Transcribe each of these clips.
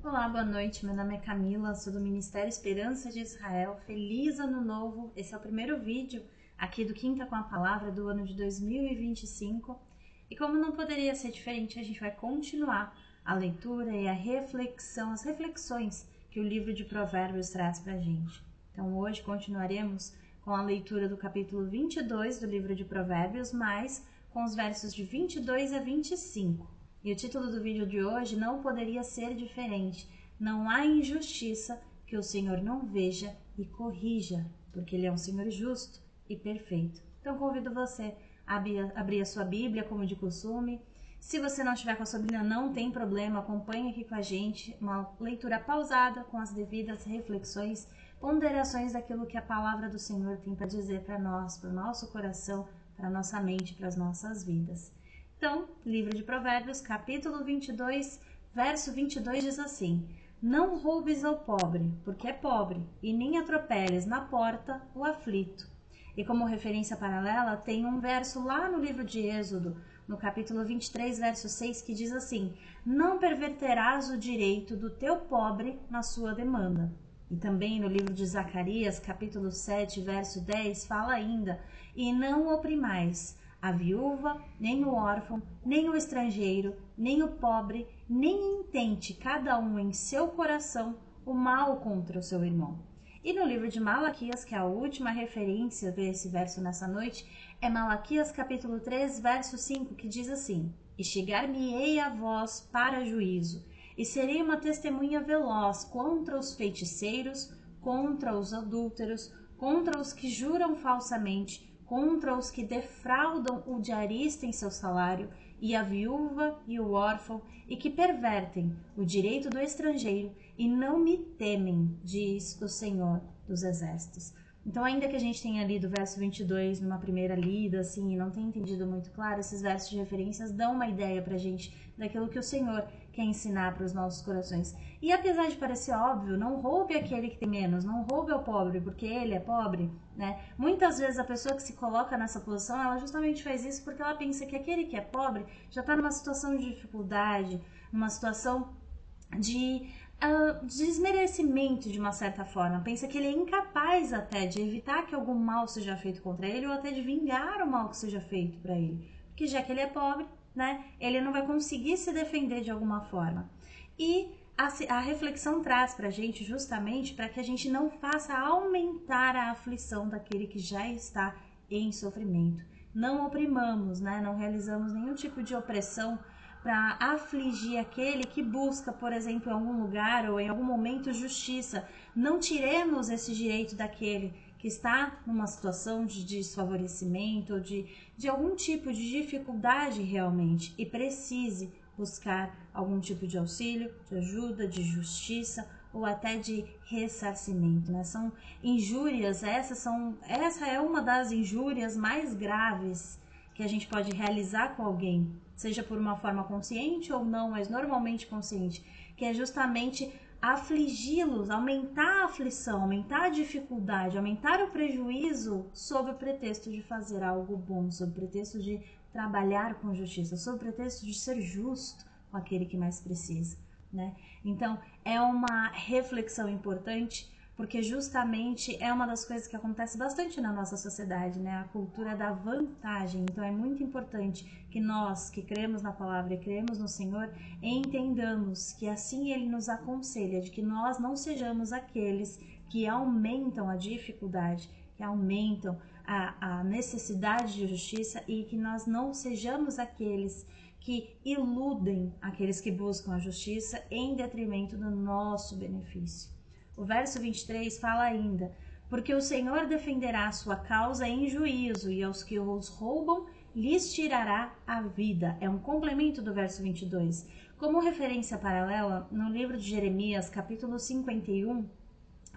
Olá, boa noite. Meu nome é Camila, sou do Ministério Esperança de Israel. Feliz Ano Novo! Esse é o primeiro vídeo aqui do Quinta com a Palavra do ano de 2025. E como não poderia ser diferente, a gente vai continuar a leitura e a reflexão, as reflexões que o livro de Provérbios traz para a gente. Então hoje continuaremos com a leitura do capítulo 22 do livro de Provérbios, mas com os versos de 22 a 25. E o título do vídeo de hoje não poderia ser diferente. Não há injustiça que o Senhor não veja e corrija, porque Ele é um Senhor justo e perfeito. Então convido você a abrir a sua Bíblia, como de costume. Se você não estiver com a sua Bíblia, não tem problema, acompanhe aqui com a gente uma leitura pausada, com as devidas reflexões, ponderações daquilo que a palavra do Senhor tem para dizer para nós, para o nosso coração, para a nossa mente, para as nossas vidas. Então, livro de Provérbios, capítulo 22, verso 22 diz assim: Não roubes ao pobre, porque é pobre, e nem atropeles na porta o aflito. E como referência paralela, tem um verso lá no livro de Êxodo, no capítulo 23, verso 6, que diz assim: Não perverterás o direito do teu pobre na sua demanda. E também no livro de Zacarias, capítulo 7, verso 10, fala ainda: E não oprimais a viúva, nem o órfão, nem o estrangeiro, nem o pobre, nem intente cada um em seu coração o mal contra o seu irmão. E no livro de Malaquias, que é a última referência desse verso nessa noite, é Malaquias capítulo 3, verso 5, que diz assim: E chegar-me-ei a vós para juízo, e serei uma testemunha veloz contra os feiticeiros, contra os adúlteros, contra os que juram falsamente, contra os que defraudam o diarista em seu salário, e a viúva e o órfão, e que pervertem o direito do estrangeiro, e não me temem, diz o Senhor dos Exércitos. Então, ainda que a gente tenha lido o verso 22 numa primeira lida, assim, e não tenha entendido muito claro, esses versos de referências dão uma ideia pra gente daquilo que o Senhor quer ensinar para os nossos corações. E apesar de parecer óbvio, não roube aquele que tem menos, não roube ao pobre, porque ele é pobre, né? Muitas vezes a pessoa que se coloca nessa posição, ela justamente faz isso porque ela pensa que aquele que é pobre já está numa situação de dificuldade, numa situação de desmerecimento de uma certa forma, pensa que ele é incapaz até de evitar que algum mal seja feito contra ele ou até de vingar o mal que seja feito para ele, porque já que ele é pobre, né, ele não vai conseguir se defender de alguma forma. E a reflexão traz para a gente justamente para que a gente não faça aumentar a aflição daquele que já está em sofrimento. Não oprimamos, né, não realizamos nenhum tipo de opressão para afligir aquele que busca, por exemplo, em algum lugar ou em algum momento justiça. Não tiremos esse direito daquele que está numa situação de desfavorecimento, de algum tipo de dificuldade realmente e precise buscar algum tipo de auxílio, de ajuda, de justiça ou até de ressarcimento, né? São injúrias, essa é uma das injúrias mais graves que a gente pode realizar com alguém, seja por uma forma consciente ou não, mas normalmente consciente, que é justamente afligi-los, aumentar a aflição, aumentar a dificuldade, aumentar o prejuízo sob o pretexto de fazer algo bom, sob o pretexto de trabalhar com justiça, sob o pretexto de ser justo com aquele que mais precisa, né? Então, é uma reflexão importante, porque justamente é uma das coisas que acontece bastante na nossa sociedade, né? A cultura da vantagem. Então é muito importante que nós, que cremos na palavra e cremos no Senhor, entendamos que assim Ele nos aconselha, de que nós não sejamos aqueles que aumentam a dificuldade, que aumentam a necessidade de justiça e que nós não sejamos aqueles que iludem aqueles que buscam a justiça em detrimento do nosso benefício. O verso 23 fala ainda: Porque o Senhor defenderá a sua causa em juízo, e aos que os roubam lhes tirará a vida. É um complemento do verso 22. Como referência paralela, no livro de Jeremias, capítulo 51,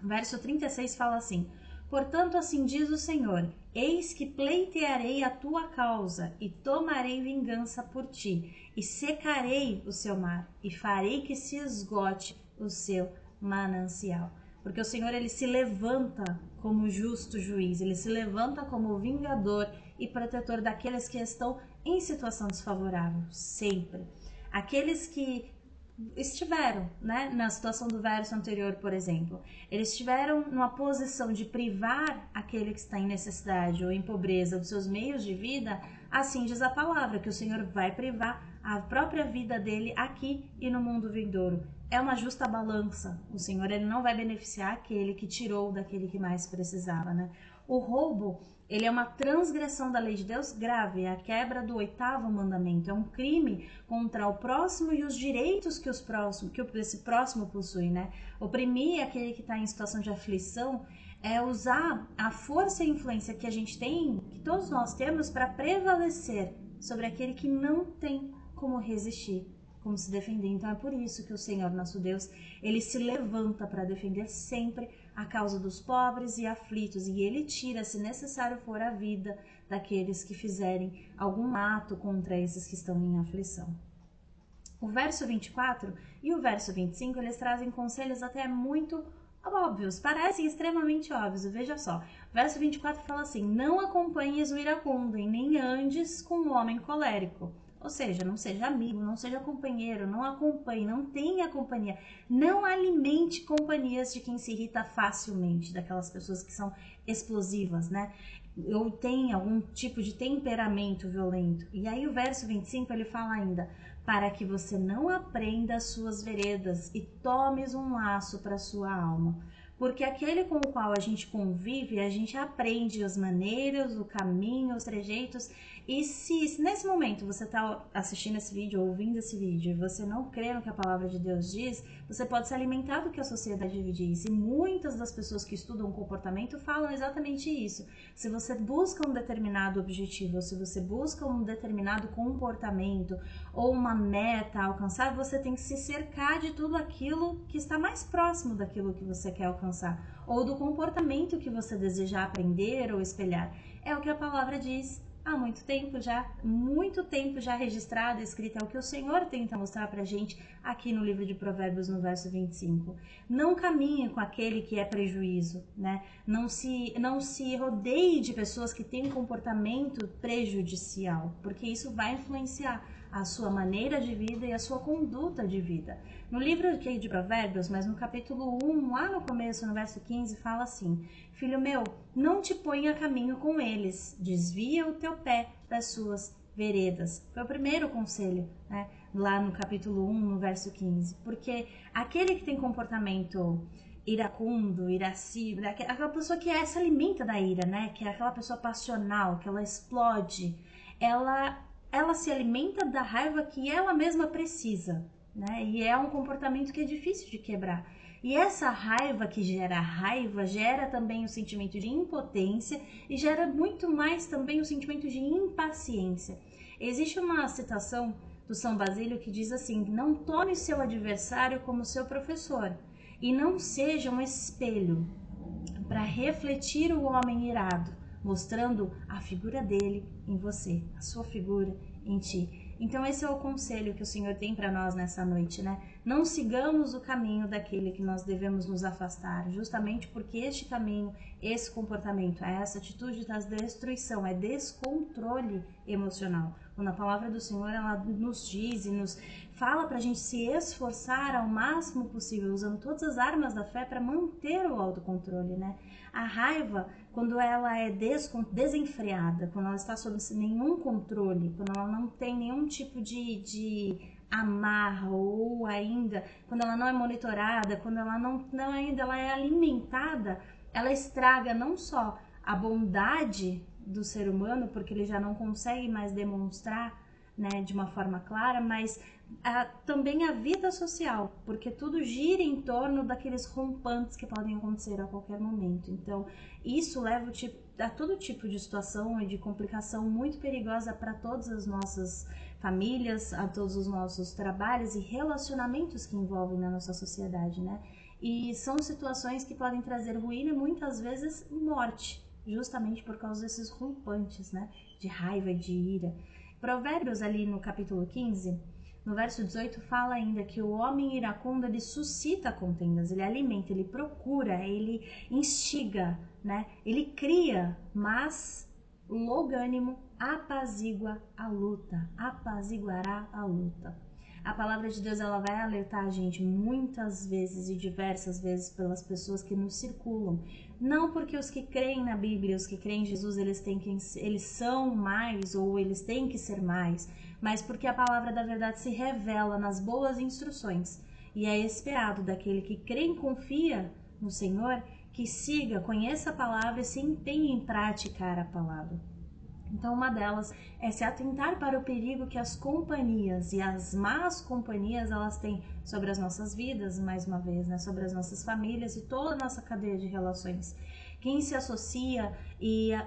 verso 36 fala assim: Portanto, assim diz o Senhor: Eis que pleitearei a tua causa, e tomarei vingança por ti, e secarei o seu mar, e farei que se esgote o seu manancial. Porque o Senhor, ele se levanta como justo juiz, ele se levanta como vingador e protetor daqueles que estão em situação desfavorável, sempre. Aqueles que estiveram, né? Na situação do verso anterior, por exemplo. Eles estiveram numa posição de privar aquele que está em necessidade ou em pobreza dos seus meios de vida, assim diz a palavra, que o Senhor vai privar a própria vida dele aqui e no mundo vindouro. É uma justa balança. O Senhor, ele não vai beneficiar aquele que tirou daquele que mais precisava, né? O roubo, ele é uma transgressão da lei de Deus grave, é a quebra do 8º mandamento, é um crime contra o próximo e os direitos que esse próximo possui, né? Oprimir aquele que está em situação de aflição é usar a força e influência que a gente tem, que todos nós temos, para prevalecer sobre aquele que não tem como resistir, como se defender. Então é por isso que o Senhor, nosso Deus, ele se levanta para defender sempre a causa dos pobres e aflitos, e ele tira, se necessário for, a vida daqueles que fizerem algum ato contra esses que estão em aflição. O verso 24 e o verso 25, eles trazem conselhos até muito óbvios, parecem extremamente óbvios. Veja só, o verso 24 fala assim: não acompanhes o iracundo e nem andes com o homem colérico. Ou seja, não seja amigo, não seja companheiro, não acompanhe, não tenha companhia. Não alimente companhias de quem se irrita facilmente, daquelas pessoas que são explosivas, né? Ou tem algum tipo de temperamento violento. E aí o verso 25 ele fala ainda: para que você não aprenda as suas veredas e tomes um laço para sua alma. Porque aquele com o qual a gente convive, a gente aprende as maneiras, o caminho, os trejeitos. E se nesse momento você está assistindo esse vídeo, ouvindo esse vídeo, e você não crê no que a palavra de Deus diz, você pode se alimentar do que a sociedade diz. E muitas das pessoas que estudam comportamento falam exatamente isso. Se você busca um determinado objetivo, ou se você busca um determinado comportamento, ou uma meta a alcançar, você tem que se cercar de tudo aquilo que está mais próximo daquilo que você quer alcançar, ou do comportamento que você deseja aprender ou espelhar. É o que a palavra diz há muito tempo já registrado, escrito, é o que o Senhor tenta mostrar pra gente aqui no livro de Provérbios, no verso 25. Não caminhe com aquele que é prejuízo, né? Não se rodeie de pessoas que têm um comportamento prejudicial, porque isso vai influenciar a sua maneira de vida e a sua conduta de vida. No livro aqui de Provérbios, mas no capítulo 1, lá no começo, no verso 15, fala assim: filho meu, não te ponha a caminho com eles, desvia o teu pé das suas veredas. Foi o primeiro conselho, né? Lá no capítulo 1, no verso 15. Porque aquele que tem comportamento iracundo, irascível, aquela pessoa que se alimenta da ira, né? Que é aquela pessoa passional, que ela explode, ela se alimenta da raiva que ela mesma precisa, né? E é um comportamento que é difícil de quebrar. E essa raiva que gera raiva gera também o sentimento de impotência e gera muito mais também o sentimento de impaciência. Existe uma citação do São Basílio que diz assim: não tome seu adversário como seu professor e não seja um espelho para refletir o homem irado, mostrando a figura dele em você, a sua figura em ti. Então esse é o conselho que o Senhor tem para nós nessa noite, né? Não sigamos o caminho daquele que nós devemos nos afastar, justamente porque este caminho, esse comportamento, essa atitude da destruição, é descontrole emocional. Quando a palavra do Senhor, ela nos diz e nos fala para a gente se esforçar ao máximo possível, usando todas as armas da fé para manter o autocontrole, né? A raiva, quando ela é desenfreada, quando ela está sob nenhum controle, quando ela não tem nenhum tipo de amarra, ou ainda quando ela não é monitorada, quando ela não ainda ela é alimentada, ela estraga não só a bondade do ser humano, porque ele já não consegue mais demonstrar, né, de uma forma clara, mas também a vida social, porque tudo gira em torno daqueles rompantes que podem acontecer a qualquer momento. Então, isso leva a todo tipo de situação e de complicação muito perigosa para todas as nossas famílias, a todos os nossos trabalhos e relacionamentos que envolvem na nossa sociedade, né? E são situações que podem trazer ruína e muitas vezes morte, justamente por causa desses rompantes, né? De raiva e de ira. Provérbios ali no capítulo 15, no verso 18, fala ainda que o homem iracundo, ele suscita contendas, ele alimenta, ele procura, ele instiga, né? Ele cria, mas longânimo apazigua a luta, apaziguará a luta. A palavra de Deus, ela vai alertar a gente muitas vezes e diversas vezes pelas pessoas que nos circulam. Não porque os que creem na Bíblia, os que creem em Jesus, eles são mais ou eles têm que ser mais, mas porque a palavra da verdade se revela nas boas instruções. E é esperado daquele que crê e confia no Senhor que siga, conheça a palavra e se empenhe em praticar a palavra. Então, uma delas é se atentar para o perigo que as companhias e as más companhias elas têm sobre as nossas vidas, mais uma vez, né? Sobre as nossas famílias e toda a nossa cadeia de relações. Quem se associa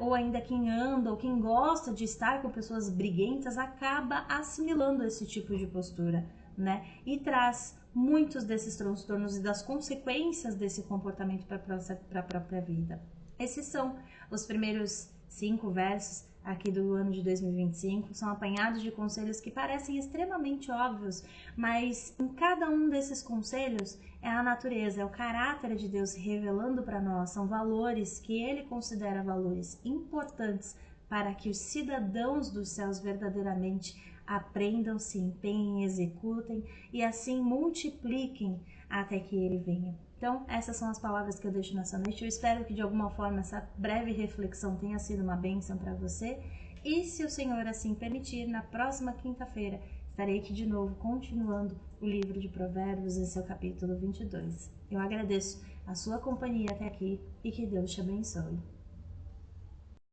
ou ainda quem anda ou quem gosta de estar com pessoas briguentas acaba assimilando esse tipo de postura, né? E traz muitos desses transtornos e das consequências desse comportamento para a própria vida. Esses são os primeiros 5 versos aqui do ano de 2025, são apanhados de conselhos que parecem extremamente óbvios, mas em cada um desses conselhos é a natureza, é o caráter de Deus se revelando para nós, são valores que Ele considera valores importantes para que os cidadãos dos céus verdadeiramente aprendam, se empenhem, executem e assim multipliquem até que Ele venha. Então, essas são as palavras que eu deixo nessa noite. Eu espero que de alguma forma essa breve reflexão tenha sido uma bênção para você. E se o Senhor assim permitir, na próxima quinta-feira estarei aqui de novo continuando o livro de Provérbios, esse é o capítulo 22. Eu agradeço a sua companhia até aqui e que Deus te abençoe.